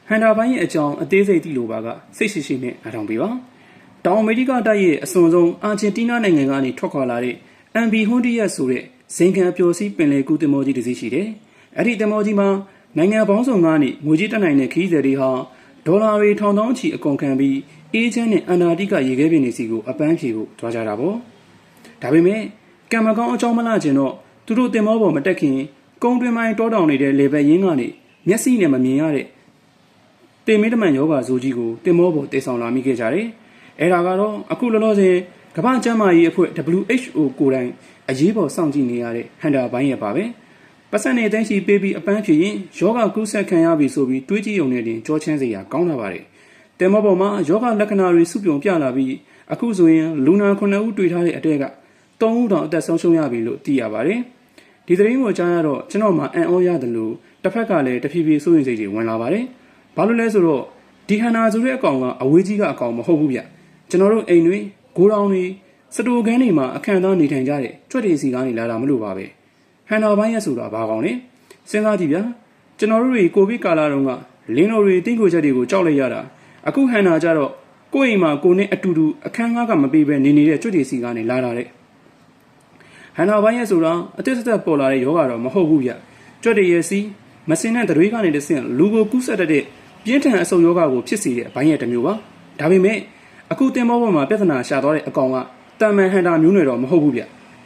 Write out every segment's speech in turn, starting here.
ဟန်တာပိုင်းရဲ့အကြောင်းအသေးစိတ်သိလိုပါကစိတ်ရှိရှိနဲ့နားထောင်ပေးပါတောင်အမေရိကတိုက်ရဲ့အစွန်ဆုံးအာဂျင်တီးနားနိုင်ငံကနေထွက်ခွာလာတဲ့ MV Hondias ဆိုတဲ့ဇင်ခံအပျော်စီးပင်လယ်ကူးသင်္ဘောကြီးတစ်စီးရှိတယ်အဲ့ဒီသင်္ဘောကြီးမှာနိုင်ငံပေါင်းစုံကနေငွေကြေးတက်နိုင်တဲ့ခရီးသည်တွေဟာဒေါ်လာတွေထောင်ထောင်ချီအကုန်ခံပြီးအေဂျင့်နဲ့အန်တာတိကရေခဲပြင်တွေစီကိုအပန်းဖြေဖို့သွားကြတာပေါ့ဒါပေမဲ့ကံမကောင်းအကြောင်းမလားကျင်တော့သူတို့သင်္ဘောပေါ်မတက်ခင်ကုန်းတွင်ပိုင်းတောတောင်နေတဲ့လေဘက်ရင်းကနေမျက်စိနဲ့မမြင်ရတဲ့တင်မင်းတမန်ယောဂဇိုးကြီးကိုတင်မောပေါ်တည်ဆောင်လာမိခဲ့ကြတယ်။အဲ့ဒါကတော့အခုလောလောဆယ်ကမ္ဘာ့ကျန်းမာရေးအဖွဲ့ WHO ကိုယ်တိုင်အရေးပေါ်စောင့်ကြည့်နေရတဲ့ဟန်တာပိုင်းရဲ့ပါပဲ။ပတ်စံနေတိုင်းရှိပေးပြီးအပန်းဖြေရင်ယောဂကူးစက်ခံရပြီဆိုပြီးတွေးကြည့်ုံနဲ့တင်ကြောချမ်းစရာကောင်းလာပါတယ်။တင်မောပေါ်မှာယောဂလက္ခဏာတွေစုပြုံပြလာပြီးအခုဆိုရင်လူနာ9ဦးတွေ့ထားတဲ့အတဲက3ဦးတောင်အသက်ဆုံးရှုံးရပြီလို့သိရပါတယ်။ဒီသတင်းကိုကြားရတော့ကျွန်တော်မှအံ့ဩရတယ်လို့တစ်ဖက်ကလည်းတဖြည်းဖြည်းစိုးရိမ်စိတ်တွေဝင်လာပါတယ်။ဘာလို့လဲဆိုတော့ဒီဟန်နာဆိုတဲ့အကောင်ကအဝေးကြီးကအကောင်မဟုတ်ဘူးဗျကျွန်တော်တို့အိမ်တွေဂိုးတောင်တွေစတိုကန်းတွေမှာအခန့်သားနေထိုင်ကြတဲ့ကြွက်တွေစီကနေလာတာမလို့ပါပဲဟန်နာပိုင်းရဲ့ဆိုတာဘာကောင်လဲစဉ်းစားကြည့်ဗျကျွန်တော်တို့တွေကိုဗစ်ကာလတုန်းကလင်းတော်တွေတင်းကိုချက်တွေကိုကြောက်လိုက်ရတာအခုဟန်နာကြတော့ကိုယ့်အိမ်မှာကိုနဲ့အတူတူအခန်းကားကမပေးဘဲနေတဲ့ကြွက်တွေစီကနေလာတာတဲ့ဟန်နာပိုင်းရဲ့ဆိုတာအသက်သက်ပေါ်လာတဲ့ယောဂါတော့မဟုတ်ဘူးဗျကြွက်တွေရဲ့စီမစင်တဲ့တွေကနေတဆင့်လူကိုကူးဆက်တဲ့ပြင်းထန်အဆုတ်ယောဂကိုဖြစ်စေတဲ့အပိုင်းရဲ့တစ်မျိုးပါဒါပေမဲ့အခုတင်မောပေါ်မှာပြဿနာရှာသွားတဲ့အကောင်ကတာမန်ဟန်တာမျိုးနွယ်တော့မဟုတ်ဘူးဗျ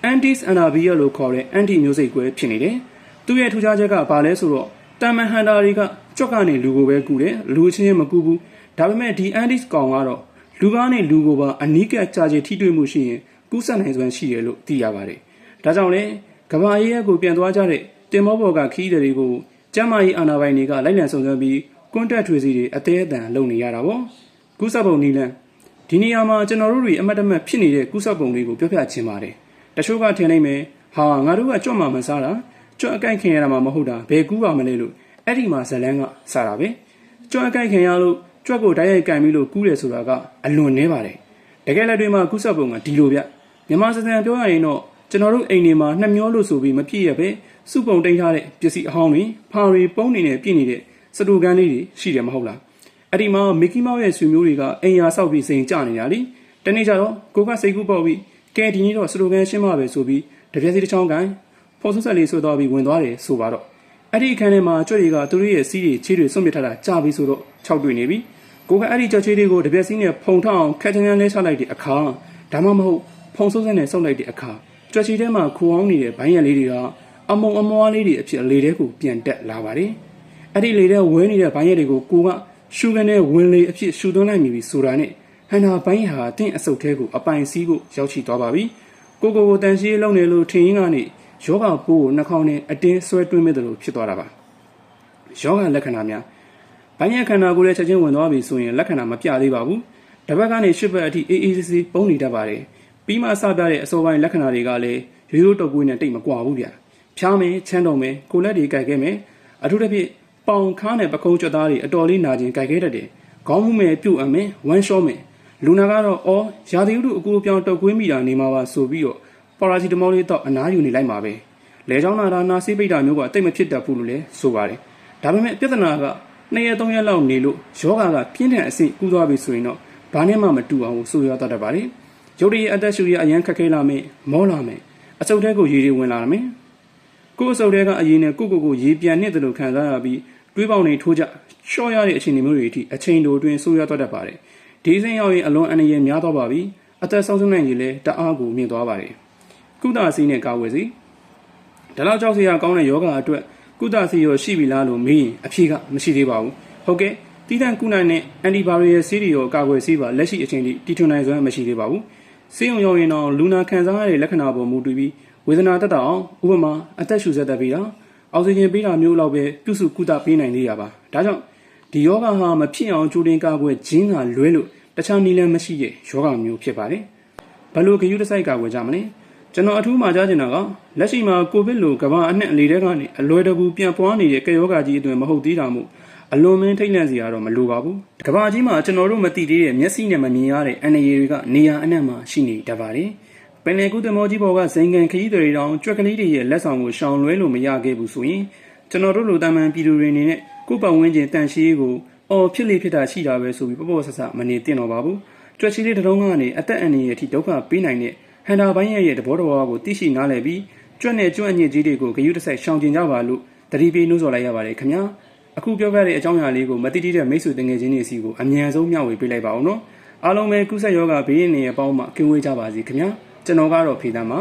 Antis Anabia လို့ခေါ်တဲ့ anti မျိုးစိတ်ကွဲဖြစ်နေတယ်သူ့ရဲ့ထူးခြားချက်ကဘာလဲဆိုတော့တာမန်ဟန်တာတွေကကြွက်ကနေလူကိုပဲကူတယ်လူချင်းမကူဘူးဒါပေမဲ့ဒီ Antis ကောင်ကတော့လူကနေလူကိုပါအနီးကပ်ကြာချေထိတွေ့မှုရှိရင်ကူးစက်နိုင်စွမ်းရှိတယ်လို့သိရပါတယ်ဒါကြောင့်လေကမ္ဘာရေးကိုပြန်သွားကြတဲ့တင်မောပေါ်ကခီးတွေကိုကျမ်းမာရေးအာဏာပိုင်တွေကလိုက်လံစုံစမ်းပြီးကွန်တက်ထွေစီတွေအသေးအတန်လုပ်နေရတာပေါ့ကုသပုံနီလန်ဒီနေရာမှာကျွန်တော်တို့တွေအမတ်တမတ်ဖြစ်နေတဲ့ကုသပုံတွေကိုပြောပြချင်ပါတယ်တချို့ကထင်နိုင်မယ်ဟာငါတို့ကကြွတ်မှမစားတာကြွတ်အကိုက်ခင်ရတာမှမဟုတ်တာဘယ်ကူးပါမလဲလို့အဲ့ဒီမှာဇလန်းကစားတာပဲကြွတ်အကိုက်ခင်ရလို့ကြွတ်ကိုတိုက်ရိုက်ကင်ပြီးလို့ကူးတယ်ဆိုတာကအလွန်နှဲပါတယ်တကယ်လက်တွေမှာကုသပုံကဒီလိုဗျမြန်မာစံပြောရရင်တော့ကျွန်တော်တို့အိမ်တွေမှာနှမျောလို့ဆိုပြီးမပြည့်ရပဲစုပုံတိန်ထားတဲ့ပစ္စည်းအဟောင်းတွေဖာတွေပုံးနေနဲ့ပြည့်နေတဲ့စတူကန်လေးတွေရှိတယ်မဟုတ်လားအဲ့ဒီမှာမီကီမောက်ရဲ့ဆွေမျိုးတွေကအိမ်ယာဆောက်ပြီးစိန်ကြနေတာလीတနေ့ကျတော့ကိုကစိတ်ကူးပေါက်ပြီးကဲဒီနေ့တော့စတူကန်ရှင်းမပဲဆိုပြီးတပြက်စီတစ်ချောင်းကန်ဖော်ဆုဆက်လေးဆိုတော့ပြီးဝင်သွားတယ်ဆိုပါတော့အဲ့ဒီအခန်းထဲမှာကြွတွေကသူတို့ရဲ့စီးတွေချေးတွေစွန့်ပစ်ထားတာကြာပြီဆိုတော့6တွေ့နေပြီကိုကအဲ့ဒီကြောက်ချေးတွေကိုတပြက်စီနဲ့ဖုံထောင်းခက်ချမ်းချမ်းလဲချလိုက်တဲ့အခါဒါမှမဟုတ်ဖုံဆုဆက်နဲ့ဆုပ်လိုက်တဲ့အခါကြွချေးထဲမှာခူအောင်နေတဲ့ဘိုင်းရလေးတွေကအမုံအမွားလေးတွေအဖြစ်အလေထဲကိုပြန်တက်လာပါတယ်အဲ့ဒီလေထဲဝဲနေတဲ့ဘိုင်းရဲတွေကိုကိုကရှူကန်နဲ့ဝင်လေအဖြစ်ရှူသွင်းလိုက်ပြီဆိုတာနဲ့ဟန်နာဘိုင်းဟာတင့်အဆုတ်ထဲကိုအပိုင်စီးကိုရောက်ရှိသွားပါပြီကိုတန်ရှင်းလုံးနေလို့ထင်ရင်းကနေယောဂပိုးကိုနှာခေါင်းနဲ့အတင်းဆွဲတွင်းမဲ့တယ်လို့ဖြစ်သွားတာပါယောဂလက္ခဏာများဘိုင်းရဲခန္ဓာကိုယ်ရဲ့ချက်ချင်းဝင်သွားပြီဆိုရင်လက္ခဏာမပြသေးပါဘူးတစ်ဘက်ကနေရှစ်ဘက်အထိအေးအေးဆေးဆေးပုံနေတတ်ပါတယ်ပြီးမှစပြတဲ့အစောပိုင်းလက္ခဏာတွေကလည်းရိုးရိုးတုပ်ကွေးနဲ့တိတ်မကွာဘူးဗျဖျားမယ်ချမ်းတော်မယ်ကိုလက်တွေကြိုက်ခဲ့မယ်အထူးသဖြင့်ပေါင်ခါးနဲ့ပကုံးကြွသားတွေအတော်လေးနာကျင်ကြိုက်ခဲ့တတ်တယ်ခေါင်းမှုမယ်ပြုတ်အမယ်ဝမ်းလျှောမယ်လူနာကတော့အော်ရာသီဥတုအကူအပြောင်းတုပ်ကွေးမိတာနေမှာပါဆိုပြီးတော့ပါရာစီတမောလေးတော့အနားယူနေလိုက်မှာပဲလဲချောင်းနာတာနာဆေးပိတ်တာမျိုးကတိတ်မဖြစ်တတ်ဘူးလို့လည်းဆိုပါတယ်ဒါပေမဲ့ပြဿနာက2ရက်3ရက်လောက်နေလို့ယောဂါကပြင်းထန်အဆင့်ကူးသွားပြီဆိုရင်တော့ဘာနဲ့မှမတူအောင်ဆိုရတတ်ပါတယ်ရုပ်ရည်အသက်ရှူရအရန်ခက်ခဲလာမယ်မောလာမယ်အဆုတ်ထဲကိုရေတွေဝင်လာမယ်ကိုယ်အဆုတ်ထဲကအရင်နဲ့ကိုရေပြန်နစ်တယ်လို့ခံစားရပြီးတွေးပေါင်တွေထိုးကြရှော့ရတဲ့အခြေအနေမျိုးတွေအထိအချိန်တိုအတွင်းဆိုးရွားသွားတတ်ပါတယ်ဒီစိမ်းရောက်ရင်အလွန်အန္တရာယ်များသွားပါပြီအသက်ဆုံးရှုံးနိုင်ရင်လည်းတအားကိုမြင့်သွားပါတယ်ကုသဆေးနဲ့ကာဝယ်ဆေးဒါလောက်ကြောက်စရာကောင်းတဲ့ယောဂအတွက်ကုသဆေးရောရှိပြီလားလို့မေးရင်အဖြေကမရှိသေးပါဘူးဟုတ်ကဲ့တီးတန့်ကုနိုင်တဲ့အန်တီဘိုရီယယ်ဆေးတွေရောကာကွယ်ဆေးပါလက်ရှိအချိန်ထိတီထွင်နိုင်စွမ်းမရှိသေးပါဘူးဆေးရုံရောက်ရင်တော့လူနာခံစားရတဲ့လက္ခဏာပေါ်မူတည်ပြီးဝေဒနာတက်တာအောင်ဥပမာအသက်ရှူစက်တက်ပြီးတာအောက်ဆီဂျင်ပေးတာမျိုးလောက်ပဲပြုစုကုသပေးနိုင်သေးရပါဒါကြောင့်ဒီယောဂဟာမဖြစ်အောင်ကြိုတင်ကာကွယ်ခြင်းကလွဲလို့တခြားနည်းလမ်းမရှိတဲ့ယောဂမျိုးဖြစ်ပါတယ်ဘယ်လိုဂရုတစိုက်ကာကွယ်ကြမလဲကျွန်တော်အထူးမှာကြားချင်တာကလက်ရှိမှာကိုဗစ်လိုကမ္ဘာအနှံ့အလေထဲကနေအလွယ်တကူပြန့်ပွားနေတဲ့ကပ်ရောဂါကြီးအတွင်မဟုတ်သေးတာမို့အလွန်မင်းထိတ်လန့်စရာတော့မလိုပါဘူးကမ္ဘာကြီးမှာကျွန်တော်တို့မသိသေးတဲ့မျက်စိနဲ့မမြင်ရတဲ့အန္တရာယ်တွေကနေရာအနှံ့မှာရှိနေတတ်ပါတယ်ပင်လယ်ကူးသမောကြီးပေါ်ကဇိမ်ကန်ခရီးတွေတောင်ကြွက်ကလေးတွေရဲ့လက်ဆောင်ကိုရှောင်လွဲလို့မရခဲ့ဘူးဆိုရင်ကျွန်တော်တို့လူသားမှန်ပြည်သူတွေအနေနဲ့ကိုယ့်ပတ်ဝန်းကျင်တန်ရှင်းရေးကိုဩ အော်ဖြစ်လေဖြစ်တာရှိတာပဲဆိုပြီးပေါ့ဆဆမနေတင်တော့ပါဘူးကြွက်ချီလေးတလုံးကနေအသက်အန္တရာယ်အထိဒုက္ခပေးနိုင်တဲ့ဟန်တာပိုင်းရဲ့သဘောတော်ကိုသိရှိနားလည်ပြီးကြွက်နဲ့ကြွက်အညစ်ကြီးတွေကိုဂရုတစိုက်ရှောင်ကျင်ကြပါလို့တတိပေးနှိုးဆော်လိုက်ရပါတယ်ခင်ဗျာအခုပြောပြတဲ့အကြောင်းအရာလေးကိုမတိတိတဲ့မိတ်ဆွေတငယ်ချင်းတွေစီကိုအမြန်ဆုံးမျှဝေပေးလိုက်ပါအောင်နော်အားလုံးပဲကုသယောဂဘေးရင်းနေအပေါင်းမှာကင်းဝေးကြပါစေခင်ဗျာကျွန်တော်ကတော့ဖေးသားပါ